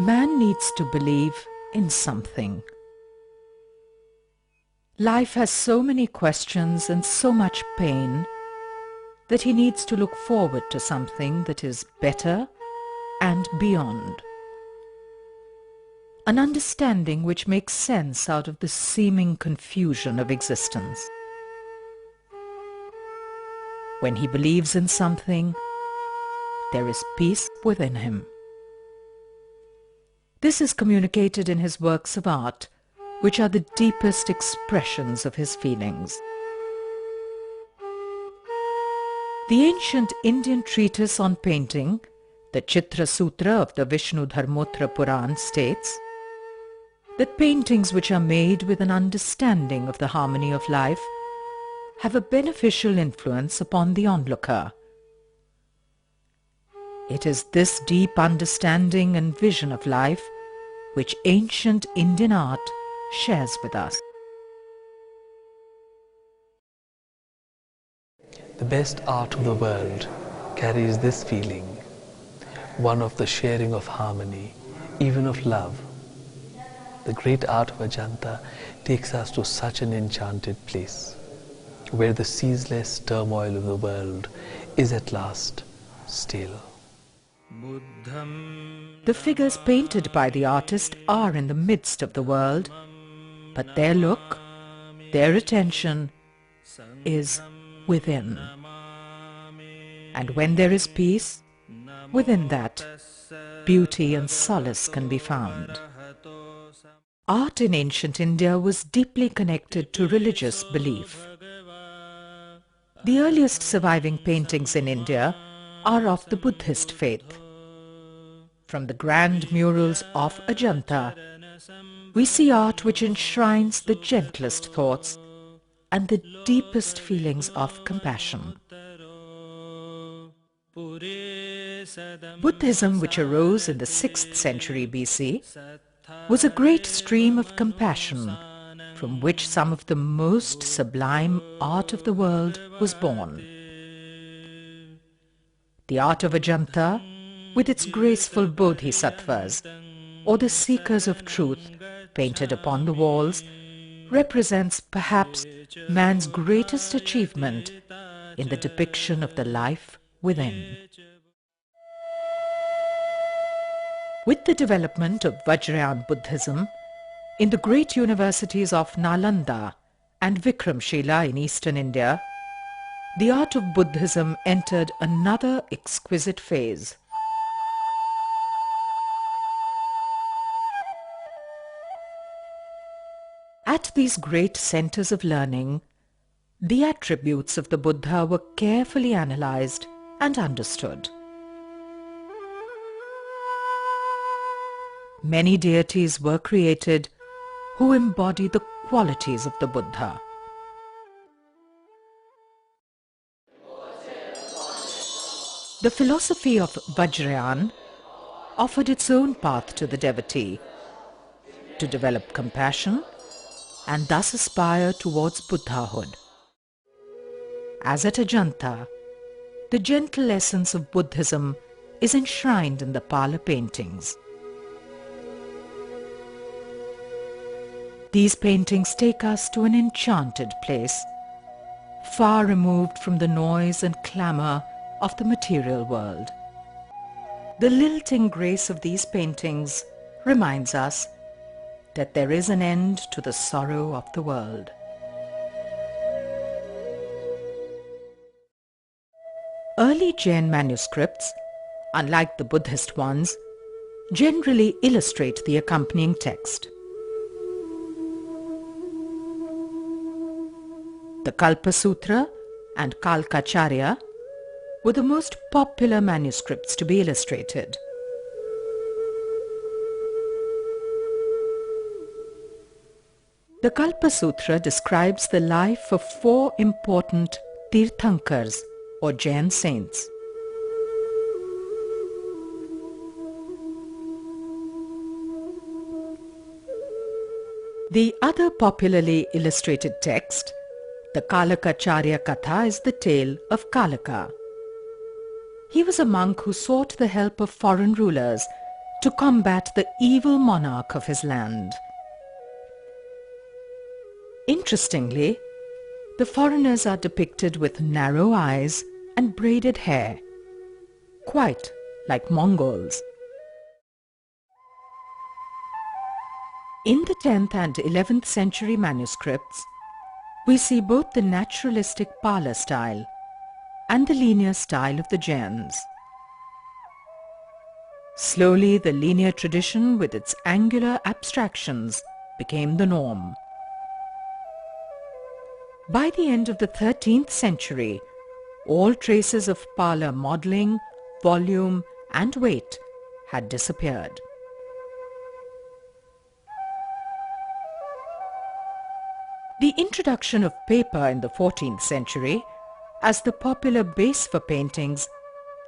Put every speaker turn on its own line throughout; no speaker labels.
Man needs to believe in something. Life has so many questions and so much pain that he needs to look forward to something that is better and beyond. An understanding which makes sense out of the seeming confusion of existence. When he believes in something, there is peace within him. This is communicated in his works of art, which are the deepest expressions of his feelings. The ancient Indian treatise on painting, the Chitra Sutra of the Vishnu Dharmottara Puran, states that paintings which are made with an understanding of the harmony of life have a beneficial influence upon the onlooker. It is this deep understanding and vision of life which ancient Indian art shares with us.
The best art of the world carries this feeling, one of the sharing of harmony, even of love. The great art of Ajanta takes us to such an enchanted place, where the ceaseless turmoil of the world is at last still.
The figures painted by the artist are in the midst of the world, but their look, their attention is within. And when there is peace, within that, beauty and solace can be found. Art in ancient India was deeply connected to religious belief. The earliest surviving paintings in India are of the Buddhist faith. From the grand murals of Ajanta, we see art which enshrines the gentlest thoughts and the deepest feelings of compassion. Buddhism, which arose in the 6th century BC, was a great stream of compassion from which some of the most sublime art of the world was born. The art of Ajanta, with its graceful bodhisattvas, or the seekers of truth painted upon the walls, represents perhaps man's greatest achievement in the depiction of the life within. With the development of Vajrayana Buddhism in the great universities of Nalanda and Vikramshila in eastern India, the art of Buddhism entered another exquisite phase. At these great centers of learning, the attributes of the Buddha were carefully analyzed and understood. Many deities were created who embody the qualities of the Buddha. The philosophy of Vajrayana offered its own path to the devotee, to develop compassion and thus aspire towards Buddhahood. As at Ajanta, the gentle essence of Buddhism is enshrined in the Pala paintings. These paintings take us to an enchanted place, far removed from the noise and clamour of the material world. The lilting grace of these paintings reminds us that there is an end to the sorrow of the world. Early Jain manuscripts, unlike the Buddhist ones, generally illustrate the accompanying text. The Kalpa Sutra and Kalkacharya were the most popular manuscripts to be illustrated. The Kalpa Sutra describes the life of 4 important Tirthankars or Jain saints. The other popularly illustrated text, the Kalakacharya Katha, is the tale of Kalaka. He was a monk who sought the help of foreign rulers to combat the evil monarch of his land. Interestingly, the foreigners are depicted with narrow eyes and braided hair, quite like Mongols. In the 10th and 11th century manuscripts, we see both the naturalistic Pala style and the linear style of the Jains. Slowly, the linear tradition with its angular abstractions became the norm. By the end of the 13th century, all traces of Pala modelling, volume and weight had disappeared. The introduction of paper in the 14th century as the popular base for paintings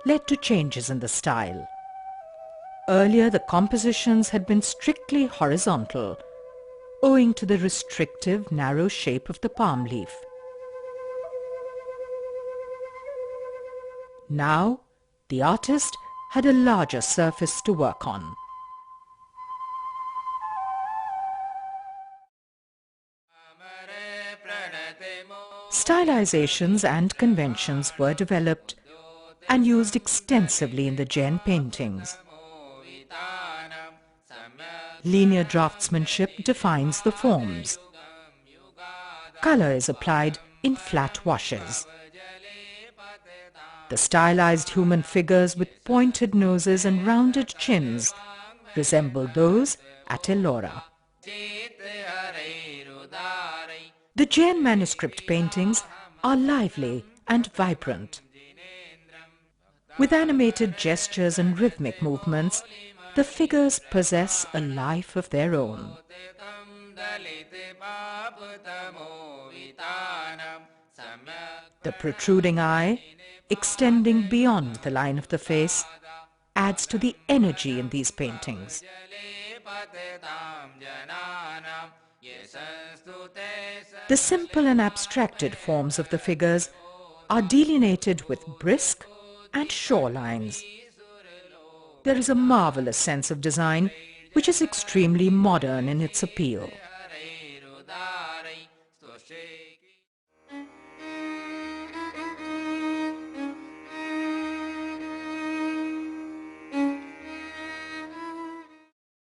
led to changes in the style. Earlier, the compositions had been strictly horizontal, owing to the restrictive, narrow shape of the palm leaf. Now, the artist had a larger surface to work on. Stylizations and conventions were developed and used extensively in the Jain paintings. Linear draftsmanship defines the forms. Color is applied in flat washes. The stylized human figures with pointed noses and rounded chins resemble those at Ellora. The Jain manuscript paintings are lively and vibrant. With animated gestures and rhythmic movements, the figures possess a life of their own. The protruding eye, extending beyond the line of the face, adds to the energy in these paintings. The simple and abstracted forms of the figures are delineated with brisk and shore lines. There is a marvelous sense of design which is extremely modern in its appeal.